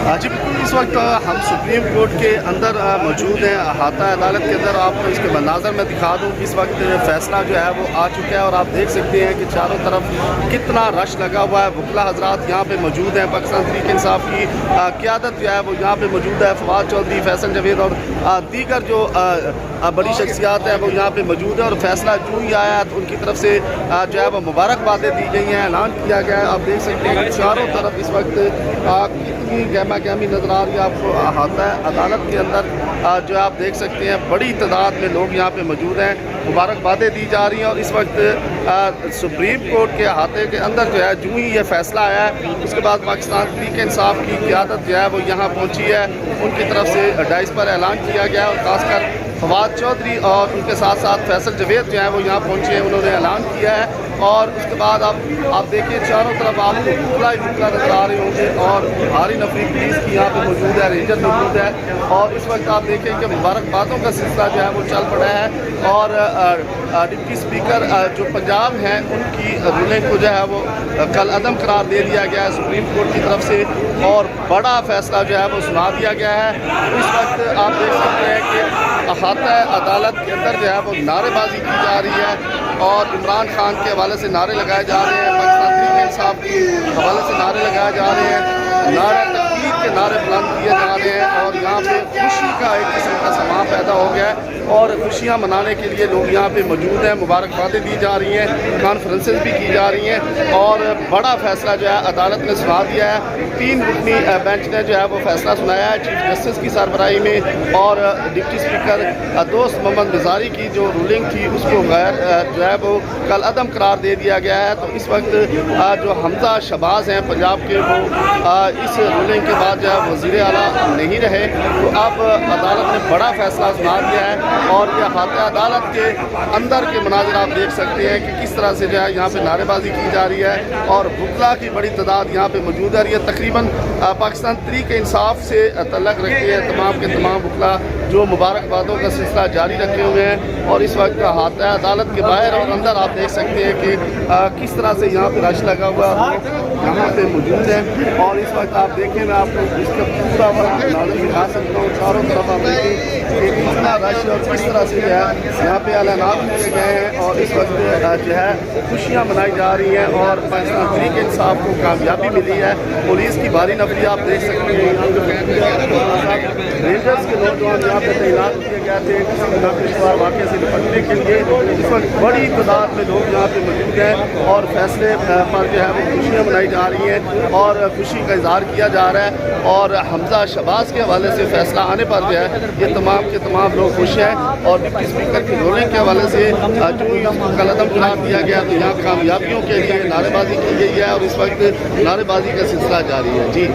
جی بالکل، اس وقت ہم سپریم کورٹ کے اندر موجود ہیں، احاطہ عدالت کے اندر. آپ کو اس کے مناظر میں دکھا دوں کہ اس وقت فیصلہ جو ہے وہ آ چکا ہے اور آپ دیکھ سکتے ہیں کہ چاروں طرف کتنا رش لگا ہوا ہے. وکلا حضرات یہاں پہ موجود ہیں. پاکستان تحریک انصاف کی قیادت جو ہے وہ یہاں پہ موجود ہے. فواد چودھری، فیصل جاوید اور دیگر جو بڑی شخصیات ہیں وہ یہاں پہ موجود ہے. اور فیصلہ جو ہی آیا ہے تو ان کی طرف سے جو ہے وہ مبارکبادیں دی گئی ہیں، اعلان کیا گیا ہے. آپ دیکھ سکتے ہیں کہ چاروں طرف اس وقت کتنی گہما گہمی نظر آ رہی ہے آپ کو. احاطہ عدالت کے اندر جو آپ دیکھ سکتے ہیں بڑی تعداد میں لوگ یہاں پہ موجود ہیں، مبارکبادیں دی جا رہی ہیں. اور اس وقت سپریم کورٹ کے احاطے کے اندر جو ہے جو ہی یہ فیصلہ آیا ہے اس کے بعد پاکستان تحریک انصاف کی قیادت جو ہے وہ یہاں پہنچی ہے. ان کی طرف سے ڈائس پر اعلان کیا گیا اور خاص کر فواد چودھری اور ان کے ساتھ ساتھ فیصل جاوید جو ہیں وہ یہاں پہنچے ہیں. انہوں نے اعلان کیا ہے اور اس کے بعد آپ دیکھیے چاروں طرف آپ کو بکلا ہی بکلا نظر آ رہے ہوں گے اور بھاری نفری پولیس کی یہاں پہ موجود ہے، رینجر موجود ہے. اور اس وقت آپ دیکھیں کہ مبارکبادوں کا سلسلہ جو ہے وہ چل پڑا ہے. اور ڈپٹی اسپیکر جو پنجاب ہیں ان کی رولنگ کو جو ہے وہ کل عدم قرار دے دیا گیا ہے سپریم کورٹ کی طرف سے اور بڑا فیصلہ جو ہے وہ سنا دیا گیا ہے. اس وقت آپ دیکھ سکتے ہیں کہ احاطہ عدالت کے اندر جو ہے وہ نعرے بازی کی جا رہی ہے اور عمران خان کے حوالے سے نعرے لگائے جا رہے ہیں، پاکستان تحریک انصاف کے حوالے سے نعرے لگائے جا رہے ہیں، نعرہ تقدیر کے نعرے بلند کیے جا رہے ہیں. اور یہاں پہ خوشی کا ایک قسم کا سماں پیدا ہو گیا ہے اور خوشیاں منانے کے لیے لوگ یہاں پہ موجود ہیں. مبارکبادیں دی جا رہی ہیں، کانفرنسز بھی کی جا رہی ہیں اور بڑا فیصلہ جو ہے عدالت نے سنا دیا ہے. 3 رکنی بینچ نے جو ہے وہ فیصلہ سنایا ہے چیف جسٹس کی سربراہی میں اور ڈپٹی اسپیکر دوست محمد نظاری کی جو رولنگ تھی اس کو غیر جو ہے وہ کل عدم قرار دے دیا گیا ہے. تو اس وقت جو حمزہ شہباز ہیں پنجاب کے وہ اس رولنگ کے بعد جو ہے وزیر اعلیٰ نہیں رہے. تو اب عدالت نے بڑا فیصلہ سنا دیا ہے اور یہ احاطہ عدالت کے اندر کے مناظر آپ دیکھ سکتے ہیں کہ کس طرح سے جو ہے یہاں پہ نعرے بازی کی جا رہی ہے اور وکلا کی بڑی تعداد یہاں پہ موجود ہے. یہ تقریباً پاکستان تحریک انصاف سے تعلق رکھتے ہیں تمام کے تمام وکلا جو مبارکبادوں کا سلسلہ جاری رکھے ہوئے ہیں. اور اس وقت احاطہ عدالت کے باہر اور اندر آپ دیکھ سکتے ہیں کہ کس طرح سے یہاں پہ رش لگا ہوا یہاں پہ موجود ہے. اور اس وقت آپ دیکھیں میں آپ کو اس کا پورا نظر دکھا سکتا ہوں. چاروں طرف آپ دیکھیں کہ کتنا رش اور کس طرح سے جو ہے یہاں پہ اعلانات کیے گئے ہیں اور اس وقت جو ہے خوشیاں منائی جا رہی ہیں اور پاکستان تحریک انصاف کو کامیابی ملی ہے. پولیس کی بھاری نفری آپ دیکھ سکتے ہیں، رینجرز کے نوجوان یہاں پہ تعینات کیے گئے تھے کسی بھی ناخوشگوار واقعے سے نپٹنے کے لیے. اس وقت بڑی تعداد میں لوگ یہاں پہ موجود ہیں اور فیصلے پر جو ہے وہ خوشیاں منائی جا رہی ہیں اور خوشی کا اظہار کیا جا رہا ہے. اور حمزہ شہباز کے حوالے سے فیصلہ آنے پر جو ہے یہ تمام کے تمام لوگ خوش ہیں. اور ڈپٹی اسپیکر کی رولنگ کے حوالے سے جو ہی اس کو کل عدم قرار دیا گیا تو یہاں کامیابیوں کے لیے نعرے بازی کی گئی ہے اور اس وقت نعرے بازی کا سلسلہ جاری ہے. جی